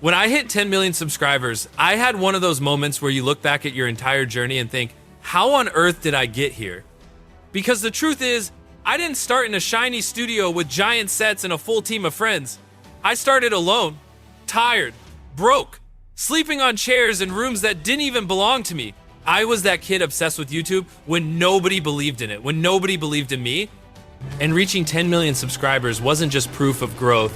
When I hit 10 million subscribers, I had one of those moments where you look back at your entire journey and think, how on earth did I get here? Because the truth is, I didn't start in a shiny studio with giant sets and a full team of friends. I started alone, tired, broke, sleeping on chairs in rooms that didn't even belong to me. I was that kid obsessed with YouTube when nobody believed in it, when nobody believed in me. And reaching 10 million subscribers wasn't just proof of growth.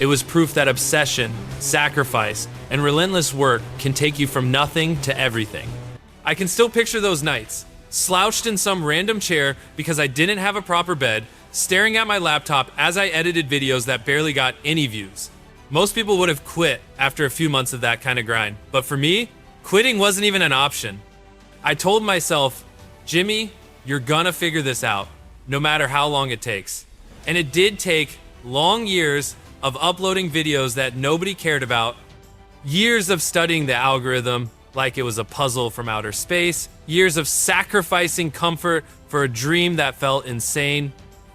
It was proof that obsession, sacrifice, and relentless work can take you from nothing to everything. I can still picture those nights, slouched in some random chair because I didn't have a proper bed, staring at my laptop as I edited videos that barely got any views. Most people would have quit after a few months of that kind of grind, but for me, quitting wasn't even an option. I told myself, Jimmy, you're gonna figure this out, no matter how long it takes. And it did take long years of uploading videos that nobody cared about, years of studying the algorithm like it was a puzzle from outer space, years of sacrificing comfort for a dream that felt insane.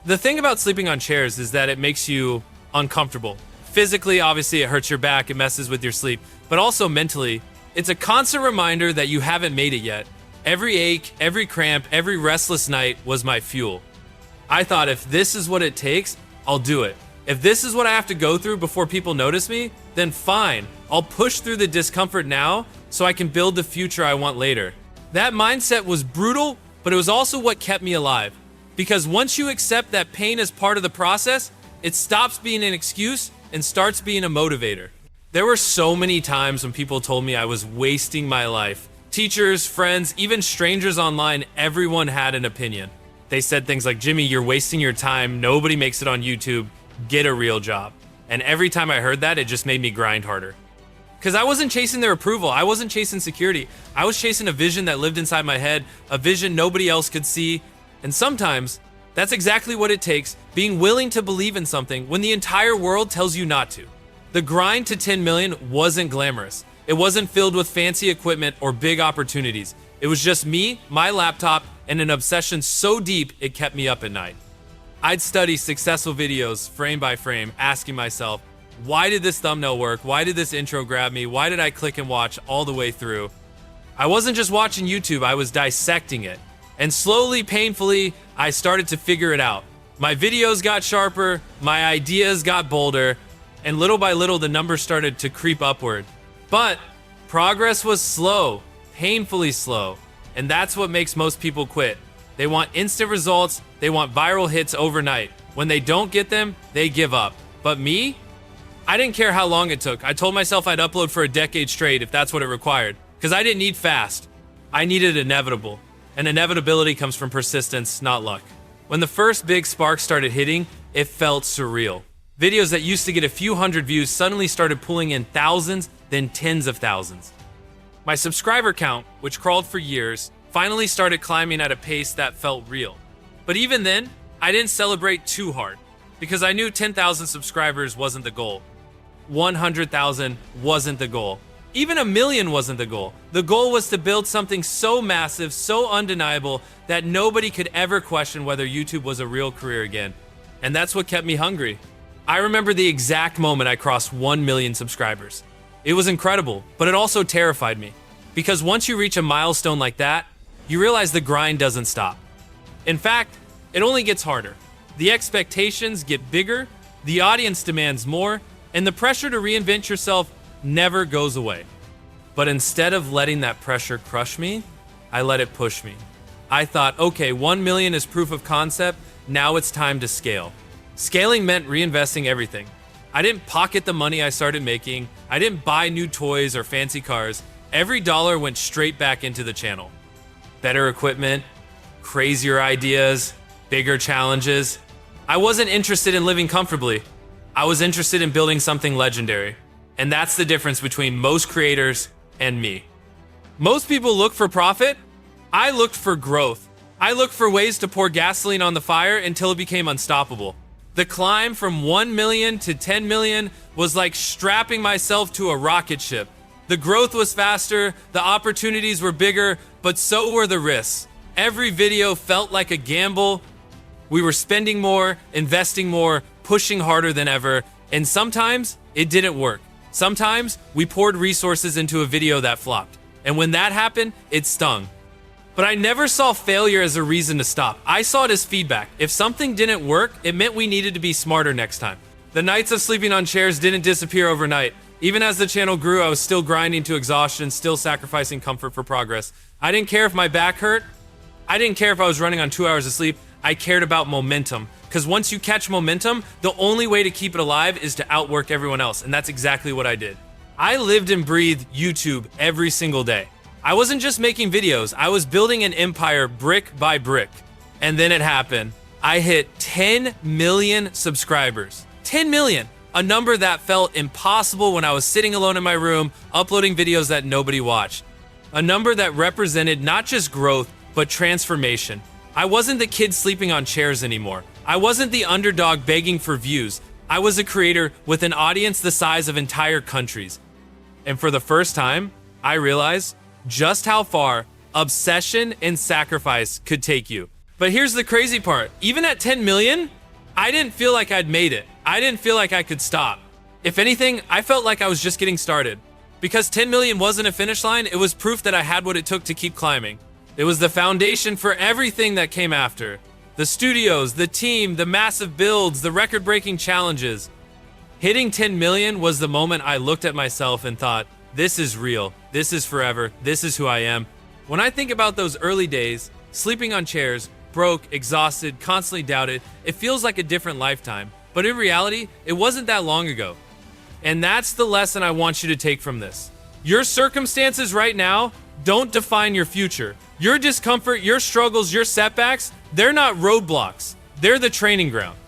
The thing about sleeping on chairs is that it makes you uncomfortable. Physically, obviously, it hurts your back, it messes with your sleep, but also mentally, it's a constant reminder that you haven't made it yet. Every ache, every cramp, every restless night was my fuel. I thought, if this is what it takes, I'll do it. If this is what I have to go through before people notice me, then fine. I'll push through the discomfort now so I can build the future I want later. That mindset was brutal, but it was also what kept me alive. Because once you accept that pain is part of the process, it stops being an excuse and starts being a motivator. There were so many times when people told me I was wasting my life. Teachers, friends, even strangers online, everyone had an opinion. They said things like, Jimmy, you're wasting your time. Nobody makes it on YouTube. Get a real job. And every time I heard that, it just made me grind harder. Because I wasn't chasing their approval. I wasn't chasing security. I was chasing a vision that lived inside my head, a vision nobody else could see. And sometimes, that's exactly what it takes, being willing to believe in something when the entire world tells you not to. The grind to 10 million wasn't glamorous. It wasn't filled with fancy equipment or big opportunities. It was just me, my laptop, and an obsession so deep it kept me up at night. I'd study successful videos frame by frame, asking myself, why did this thumbnail work? Why did this intro grab me? Why did I click and watch all the way through? I wasn't just watching YouTube, I was dissecting it. And slowly, painfully, I started to figure it out. My videos got sharper, my ideas got bolder, and little by little the numbers started to creep upward. But progress was slow, painfully slow, and that's what makes most people quit. They want instant results, they want viral hits overnight. When they don't get them, they give up. But me? I didn't care how long it took. I told myself I'd upload for a decade straight if that's what it required. Because I didn't need fast. I needed inevitable. And inevitability comes from persistence, not luck. When the first big spark started hitting, it felt surreal. Videos that used to get a few hundred views suddenly started pulling in thousands, then tens of thousands. My subscriber count, which crawled for years, finally started climbing at a pace that felt real. But even then, I didn't celebrate too hard, because I knew 10,000 subscribers wasn't the goal. 100,000 wasn't the goal. Even 1 million wasn't the goal. The goal was to build something so massive, so undeniable, that nobody could ever question whether YouTube was a real career again. And that's what kept me hungry. I remember the exact moment I crossed 1 million subscribers. It was incredible, but it also terrified me. Because once you reach a milestone like that, you realize the grind doesn't stop. In fact, it only gets harder. The expectations get bigger, the audience demands more, and the pressure to reinvent yourself never goes away. But instead of letting that pressure crush me, I let it push me. I thought, okay, 1 million is proof of concept, now it's time to scale. Scaling meant reinvesting everything. I didn't pocket the money I started making, I didn't buy new toys or fancy cars. Every dollar went straight back into the channel. Better equipment, crazier ideas, bigger challenges. I wasn't interested in living comfortably. I was interested in building something legendary. And that's the difference between most creators and me. Most people look for profit. I looked for growth. I looked for ways to pour gasoline on the fire until it became unstoppable. The climb from 1 million to 10 million was like strapping myself to a rocket ship. The growth was faster, the opportunities were bigger, but so were the risks. Every video felt like a gamble. We were spending more, investing more, pushing harder than ever, and sometimes it didn't work. Sometimes we poured resources into a video that flopped. And when that happened, it stung. But I never saw failure as a reason to stop. I saw it as feedback. If something didn't work, it meant we needed to be smarter next time. The nights of sleeping on chairs didn't disappear overnight. Even as the channel grew, I was still grinding to exhaustion, still sacrificing comfort for progress. I didn't care if my back hurt. I didn't care if I was running on 2 hours of sleep. I cared about momentum. Because once you catch momentum, the only way to keep it alive is to outwork everyone else. And that's exactly what I did. I lived and breathed YouTube every single day. I wasn't just making videos, I was building an empire brick by brick. And then it happened. I hit 10 million subscribers. 10 million, a number that felt impossible when I was sitting alone in my room, uploading videos that nobody watched. A number that represented not just growth, but transformation. I wasn't the kid sleeping on chairs anymore. I wasn't the underdog begging for views. I was a creator with an audience the size of entire countries. And for the first time, I realized just how far obsession and sacrifice could take you. But here's the crazy part. Even at 10 million, I didn't feel like I'd made it. I didn't feel like I could stop. If anything, I felt like I was just getting started. Because 10 million wasn't a finish line, it was proof that I had what it took to keep climbing. It was the foundation for everything that came after. The studios, the team, the massive builds, the record-breaking challenges. Hitting 10 million was the moment I looked at myself and thought, this is real, this is forever, this is who I am. When I think about those early days, sleeping on chairs, broke, exhausted, constantly doubted, it feels like a different lifetime. But in reality, it wasn't that long ago. And that's the lesson I want you to take from this. Your circumstances right now don't define your future. Your discomfort, your struggles, your setbacks, they're not roadblocks. They're the training ground.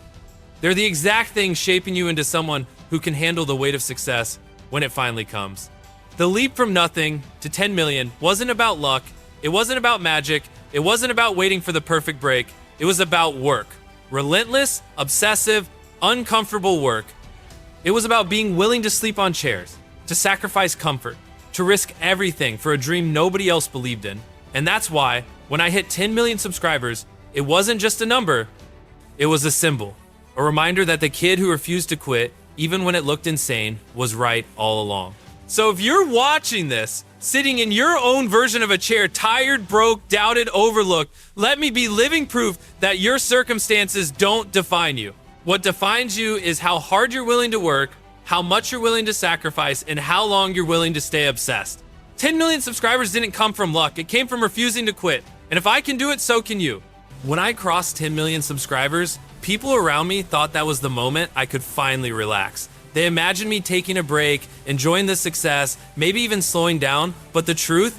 They're the exact thing shaping you into someone who can handle the weight of success when it finally comes. The leap from nothing to 10 million wasn't about luck. It wasn't about magic. It wasn't about waiting for the perfect break. It was about work. Relentless, obsessive, uncomfortable work. It was about being willing to sleep on chairs, to sacrifice comfort, to risk everything for a dream nobody else believed in. And that's why, when I hit 10 million subscribers, it wasn't just a number, it was a symbol. A reminder that the kid who refused to quit, even when it looked insane, was right all along. So if you're watching this, sitting in your own version of a chair, tired, broke, doubted, overlooked, let me be living proof that your circumstances don't define you. What defines you is how hard you're willing to work, how much you're willing to sacrifice, and how long you're willing to stay obsessed. 10 million subscribers didn't come from luck, it came from refusing to quit. And if I can do it, so can you. When I crossed 10 million subscribers, people around me thought that was the moment I could finally relax. They imagined me taking a break, enjoying the success, maybe even slowing down, but the truth?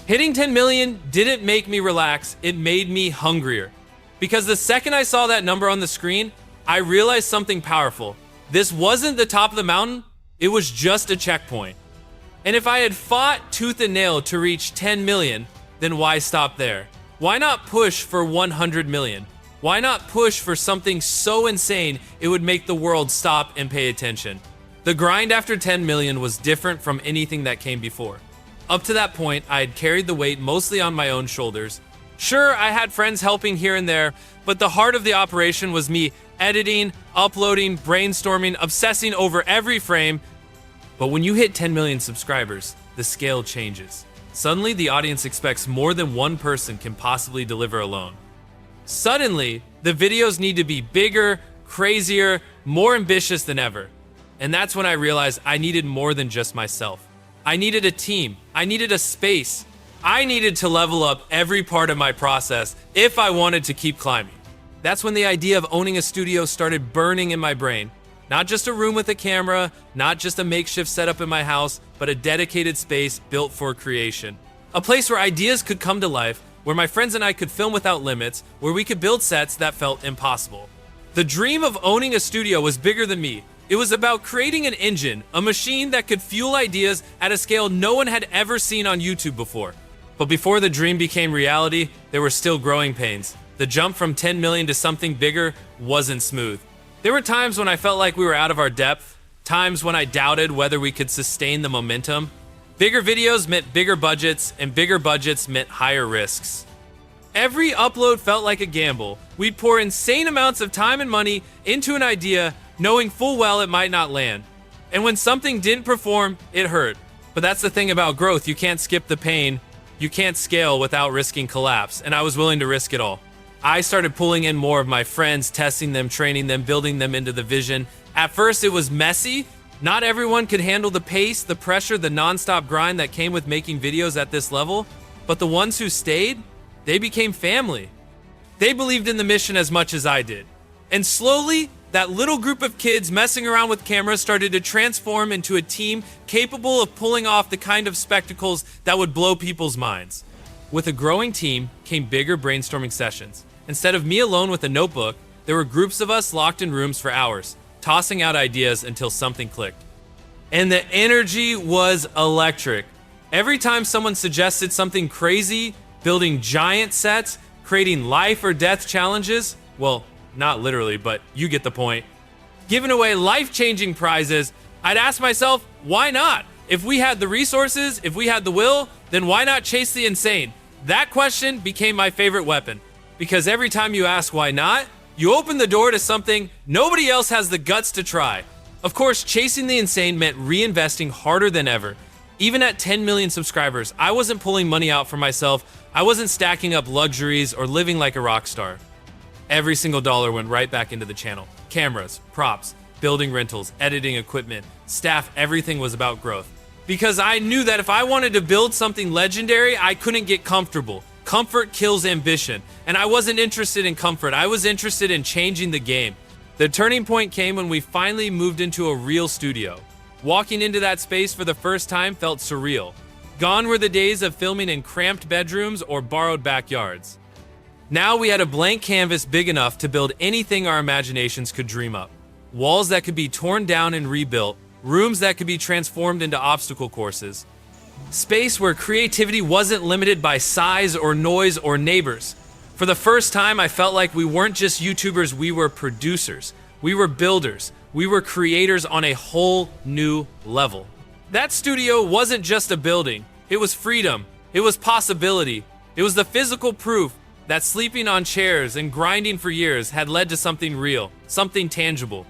Hitting 10 million didn't make me relax, it made me hungrier. Because the second I saw that number on the screen, I realized something powerful. This wasn't the top of the mountain, it was just a checkpoint. And if I had fought tooth and nail to reach 10 million, then why stop there? Why not push for 100 million? Why not push for something so insane it would make the world stop and pay attention? The grind after 10 million was different from anything that came before. Up to that point, I had carried the weight mostly on my own shoulders. Sure, I had friends helping here and there, but the heart of the operation was me editing, uploading, brainstorming, obsessing over every frame. But when you hit 10 million subscribers, the scale changes. Suddenly, the audience expects more than one person can possibly deliver alone. Suddenly, the videos need to be bigger, crazier, more ambitious than ever. And that's when I realized I needed more than just myself. I needed a team. I needed a space. I needed to level up every part of my process if I wanted to keep climbing. That's when the idea of owning a studio started burning in my brain. Not just a room with a camera, not just a makeshift setup in my house, but a dedicated space built for creation. A place where ideas could come to life, where my friends and I could film without limits, where we could build sets that felt impossible. The dream of owning a studio was bigger than me. It was about creating an engine, a machine that could fuel ideas at a scale no one had ever seen on YouTube before. But before the dream became reality, there were still growing pains. The jump from 10 million to something bigger wasn't smooth. There were times when I felt like we were out of our depth, times when I doubted whether we could sustain the momentum. Bigger videos meant bigger budgets, and bigger budgets meant higher risks. Every upload felt like a gamble. We'd pour insane amounts of time and money into an idea, knowing full well it might not land. And when something didn't perform, it hurt. But that's the thing about growth. You can't skip the pain. You can't scale without risking collapse. And I was willing to risk it all. I started pulling in more of my friends, testing them, training them, building them into the vision. At first, it was messy. Not everyone could handle the pace, the pressure, the nonstop grind that came with making videos at this level. But the ones who stayed, they became family. They believed in the mission as much as I did. And slowly, that little group of kids messing around with cameras started to transform into a team capable of pulling off the kind of spectacles that would blow people's minds. With a growing team came bigger brainstorming sessions. Instead of me alone with a notebook, there were groups of us locked in rooms for hours, tossing out ideas until something clicked. And the energy was electric. Every time someone suggested something crazy, building giant sets, creating life or death challenges, well, not literally, but you get the point, giving away life-changing prizes, I'd ask myself, why not? If we had the resources, if we had the will, then why not chase the insane? That question became my favorite weapon, because every time you ask why not, you open the door to something nobody else has the guts to try. Of course, chasing the insane meant reinvesting harder than ever. Even at 10 million subscribers, I wasn't pulling money out for myself. I wasn't stacking up luxuries or living like a rock star. Every single dollar went right back into the channel. Cameras, props, building rentals, editing equipment, staff, everything was about growth. Because I knew that if I wanted to build something legendary, I couldn't get comfortable. Comfort kills ambition. And I wasn't interested in comfort. I was interested in changing the game. The turning point came when we finally moved into a real studio. Walking into that space for the first time felt surreal. Gone were the days of filming in cramped bedrooms or borrowed backyards. Now we had a blank canvas big enough to build anything our imaginations could dream up. Walls that could be torn down and rebuilt, rooms that could be transformed into obstacle courses. Space where creativity wasn't limited by size or noise or neighbors. For the first time, I felt like we weren't just YouTubers, we were producers. We were builders. We were creators on a whole new level. That studio wasn't just a building. It was freedom. It was possibility. It was the physical proof that sleeping on chairs and grinding for years had led to something real, something tangible.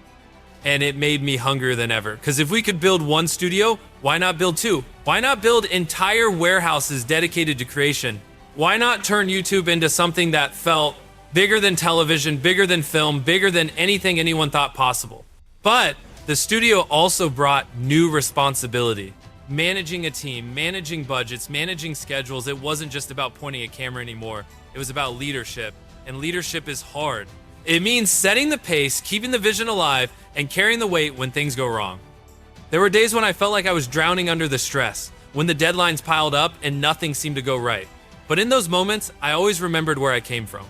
And it made me hungrier than ever. Because if we could build one studio, why not build two? Why not build entire warehouses dedicated to creation? Why not turn YouTube into something that felt bigger than television, bigger than film, bigger than anything anyone thought possible? But the studio also brought new responsibility. Managing a team, managing budgets, managing schedules. It wasn't just about pointing a camera anymore. It was about leadership, and leadership is hard. It means setting the pace, keeping the vision alive, and carrying the weight when things go wrong. There were days when I felt like I was drowning under the stress, when the deadlines piled up and nothing seemed to go right. But in those moments, I always remembered where I came from.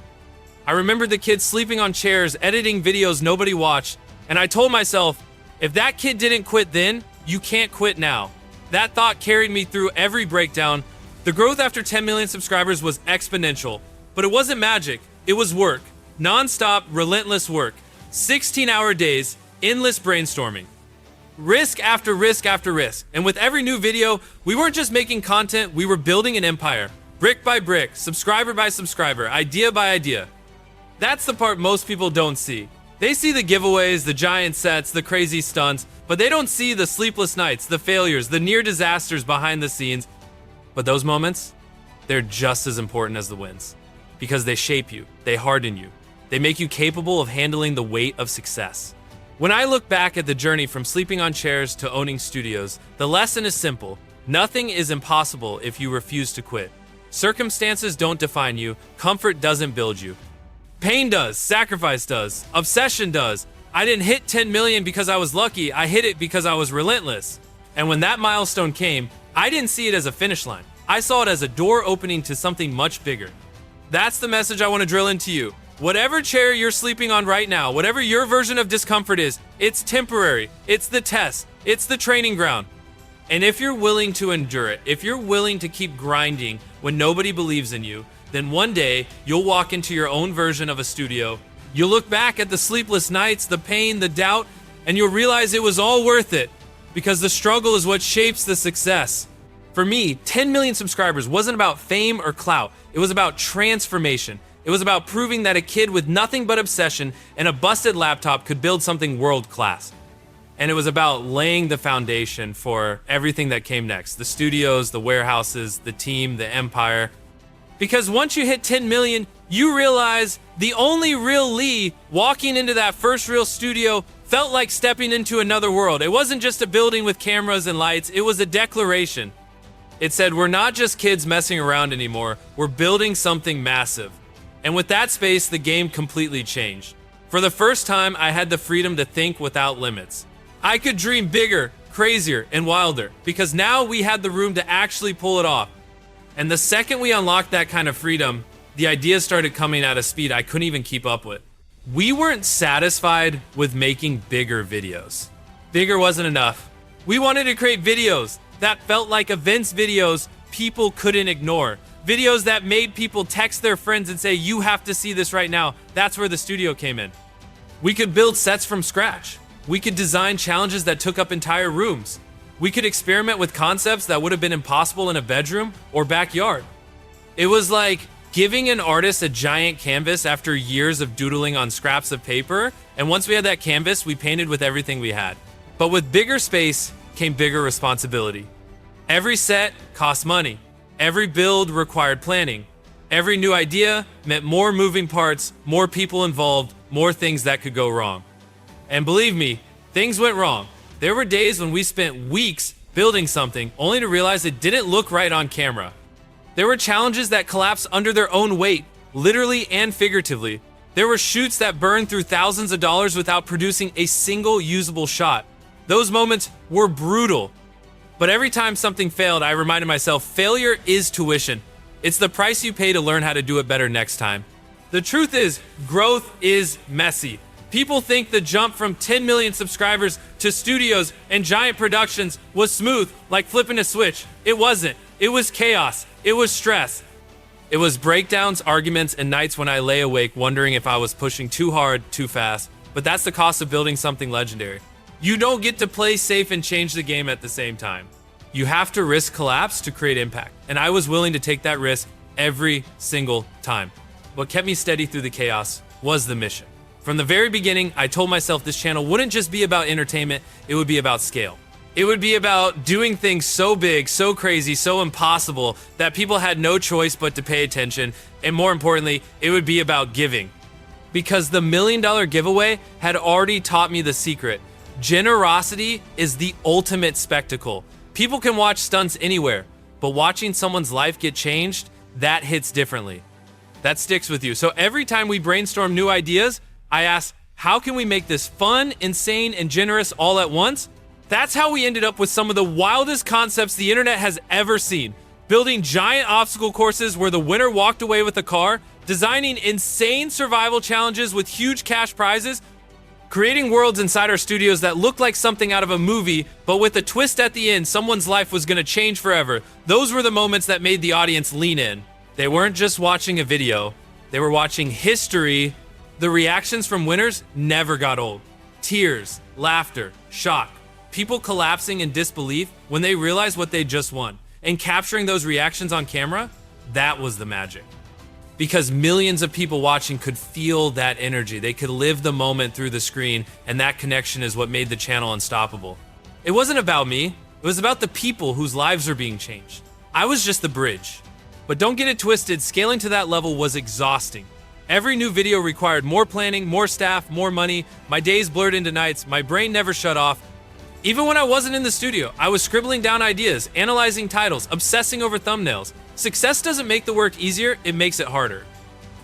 I remembered the kids sleeping on chairs, editing videos nobody watched, and I told myself, if that kid didn't quit then, you can't quit now. That thought carried me through every breakdown. The growth after 10 million subscribers was exponential, but it wasn't magic, it was work. Non-stop, relentless work. 16-hour days, endless brainstorming. Risk after risk after risk. And with every new video, we weren't just making content, we were building an empire. Brick by brick, subscriber by subscriber, idea by idea. That's the part most people don't see. They see the giveaways, the giant sets, the crazy stunts, but they don't see the sleepless nights, the failures, the near disasters behind the scenes. But those moments, they're just as important as the wins. Because they shape you, they harden you, they make you capable of handling the weight of success. When I look back at the journey from sleeping on chairs to owning studios, the lesson is simple. Nothing is impossible if you refuse to quit. Circumstances don't define you, comfort doesn't build you. Pain does, sacrifice does, obsession does. I didn't hit 10 million because I was lucky, I hit it because I was relentless. And when that milestone came, I didn't see it as a finish line. I saw it as a door opening to something much bigger. That's the message I want to drill into you. Whatever chair you're sleeping on right now, whatever your version of discomfort is, it's temporary, it's the test, it's the training ground. And if you're willing to endure it, if you're willing to keep grinding when nobody believes in you, then one day you'll walk into your own version of a studio. You'll look back at the sleepless nights, the pain, the doubt, and you'll realize it was all worth it because the struggle is what shapes the success. For me, 10 million subscribers wasn't about fame or clout. It was about transformation. It was about proving that a kid with nothing but obsession and a busted laptop could build something world class. And it was about laying the foundation for everything that came next. The studios, the warehouses, the team, the empire. Because once you hit 10 million, you realize the only real Lee walking into that first real studio felt like stepping into another world. It wasn't just a building with cameras and lights, it was a declaration. It said, we're not just kids messing around anymore, we're building something massive. And with that space, the game completely changed. For the first time, I had the freedom to think without limits. I could dream bigger, crazier, and wilder, because now we had the room to actually pull it off. And the second we unlocked that kind of freedom, the ideas started coming at a speed I couldn't even keep up with. We weren't satisfied with making bigger videos. Bigger wasn't enough. We wanted to create videos that felt like events videos people couldn't ignore. Videos that made people text their friends and say, you have to see this right now. That's where the studio came in. We could build sets from scratch. We could design challenges that took up entire rooms. We could experiment with concepts that would have been impossible in a bedroom or backyard. It was like giving an artist a giant canvas after years of doodling on scraps of paper, and once we had that canvas, we painted with everything we had. But with bigger space came bigger responsibility. Every set cost money. Every build required planning. Every new idea meant more moving parts, more people involved, more things that could go wrong. And believe me, things went wrong. There were days when we spent weeks building something only to realize it didn't look right on camera. There were challenges that collapsed under their own weight, literally and figuratively. There were shoots that burned through thousands of dollars without producing a single usable shot. Those moments were brutal. But every time something failed, I reminded myself, failure is tuition. It's the price you pay to learn how to do it better next time. The truth is, growth is messy. People think the jump from 10 million subscribers to studios and giant productions was smooth, like flipping a switch. It wasn't. It was chaos. It was stress. It was breakdowns, arguments, and nights when I lay awake wondering if I was pushing too hard, too fast. But that's the cost of building something legendary. You don't get to play safe and change the game at the same time. You have to risk collapse to create impact. And I was willing to take that risk every single time. What kept me steady through the chaos was the mission. From the very beginning, I told myself this channel wouldn't just be about entertainment, it would be about scale. It would be about doing things so big, so crazy, so impossible that people had no choice but to pay attention. And more importantly, it would be about giving. Because the $1 million giveaway had already taught me the secret. Generosity is the ultimate spectacle. People can watch stunts anywhere, but watching someone's life get changed, that hits differently. That sticks with you. So every time we brainstorm new ideas, I ask, how can we make this fun, insane, and generous all at once? That's how we ended up with some of the wildest concepts the internet has ever seen. Building giant obstacle courses where the winner walked away with a car, designing insane survival challenges with huge cash prizes, creating worlds inside our studios that looked like something out of a movie, but with a twist at the end, someone's life was gonna change forever. Those were the moments that made the audience lean in. They weren't just watching a video, they were watching history. The reactions from winners never got old. Tears, laughter, shock, people collapsing in disbelief when they realized what they just won. And capturing those reactions on camera, that was the magic. Because millions of people watching could feel that energy. They could live the moment through the screen, and that connection is what made the channel unstoppable. It wasn't about me, it was about the people whose lives are being changed. I was just the bridge. But don't get it twisted, scaling to that level was exhausting. Every new video required more planning, more staff, more money. My days blurred into nights, my brain never shut off. Even when I wasn't in the studio, I was scribbling down ideas, analyzing titles, obsessing over thumbnails. Success doesn't make the work easier, it makes it harder.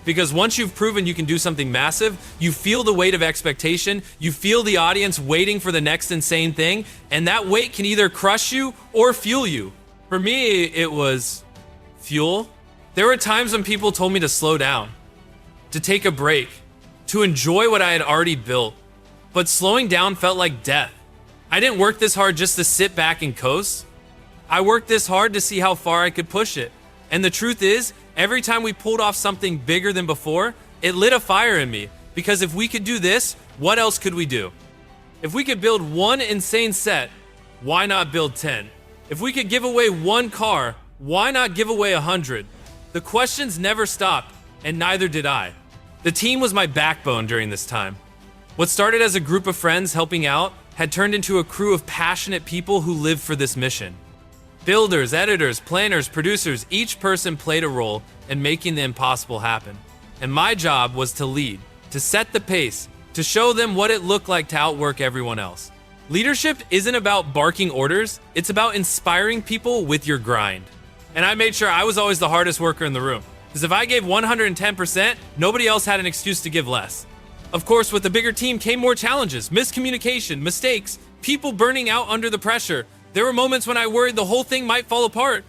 Because once you've proven you can do something massive, you feel the weight of expectation, you feel the audience waiting for the next insane thing, and that weight can either crush you or fuel you. For me, it was fuel. There were times when people told me to slow down, to take a break, to enjoy what I had already built. But slowing down felt like death. I didn't work this hard just to sit back and coast. I worked this hard to see how far I could push it. And the truth is, every time we pulled off something bigger than before, it lit a fire in me. Because if we could do this, what else could we do? If we could build one insane set, why not build 10? If we could give away one car, why not give away 100? The questions never stopped, and neither did I. The team was my backbone during this time. What started as a group of friends helping out had turned into a crew of passionate people who lived for this mission. Builders, editors, planners, producers, each person played a role in making the impossible happen. And my job was to lead, to set the pace, to show them what it looked like to outwork everyone else. Leadership isn't about barking orders, it's about inspiring people with your grind. And I made sure I was always the hardest worker in the room, because if I gave 110%, nobody else had an excuse to give less. Of course, with a bigger team came more challenges, miscommunication, mistakes, people burning out under the pressure. There were moments when I worried the whole thing might fall apart.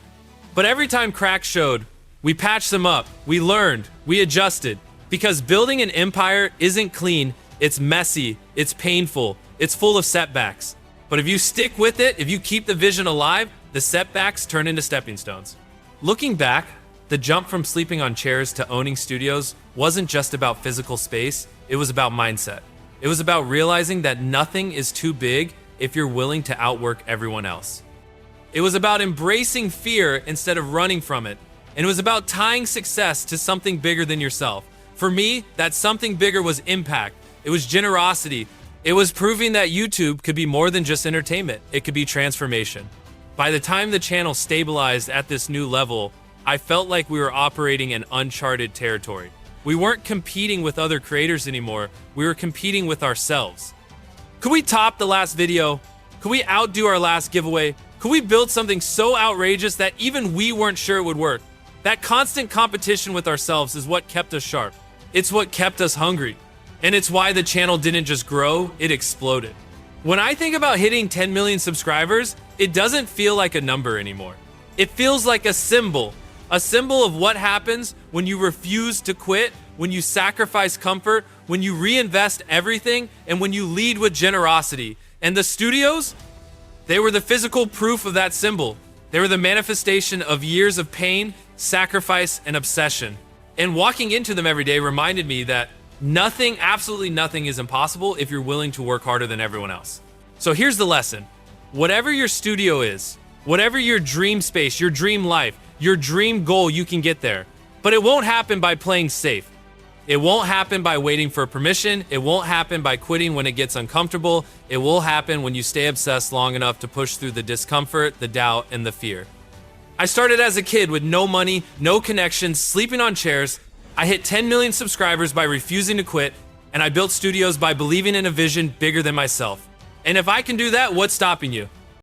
But every time cracks showed, we patched them up, we learned, we adjusted. Because building an empire isn't clean, it's messy, it's painful, it's full of setbacks. But if you stick with it, if you keep the vision alive, the setbacks turn into stepping stones. Looking back, the jump from sleeping on chairs to owning studios wasn't just about physical space, it was about mindset. It was about realizing that nothing is too big if you're willing to outwork everyone else. It was about embracing fear instead of running from it. And it was about tying success to something bigger than yourself. For me, that something bigger was impact. It was generosity. It was proving that YouTube could be more than just entertainment. It could be transformation. By the time the channel stabilized at this new level, I felt like we were operating in uncharted territory. We weren't competing with other creators anymore. We were competing with ourselves. Could we top the last video? Could we outdo our last giveaway? Could we build something so outrageous that even we weren't sure it would work? That constant competition with ourselves is what kept us sharp. It's what kept us hungry. And it's why the channel didn't just grow, it exploded. When I think about hitting 10 million subscribers, it doesn't feel like a number anymore. It feels like a symbol of what happens when you refuse to quit, when you sacrifice comfort, when you reinvest everything, and when you lead with generosity. And the studios, they were the physical proof of that symbol. They were the manifestation of years of pain, sacrifice, and obsession. And walking into them every day reminded me that nothing, absolutely nothing is impossible if you're willing to work harder than everyone else. So here's the lesson. Whatever your studio is, whatever your dream space, your dream life, your dream goal, you can get there. But it won't happen by playing safe. It won't happen by waiting for permission. It won't happen by quitting when it gets uncomfortable. It will happen when you stay obsessed long enough to push through the discomfort, the doubt, and the fear. I started as a kid with no money, no connections, sleeping on chairs. I hit 10 million subscribers by refusing to quit, and I built studios by believing in a vision bigger than myself. And if I can do that, what's stopping you?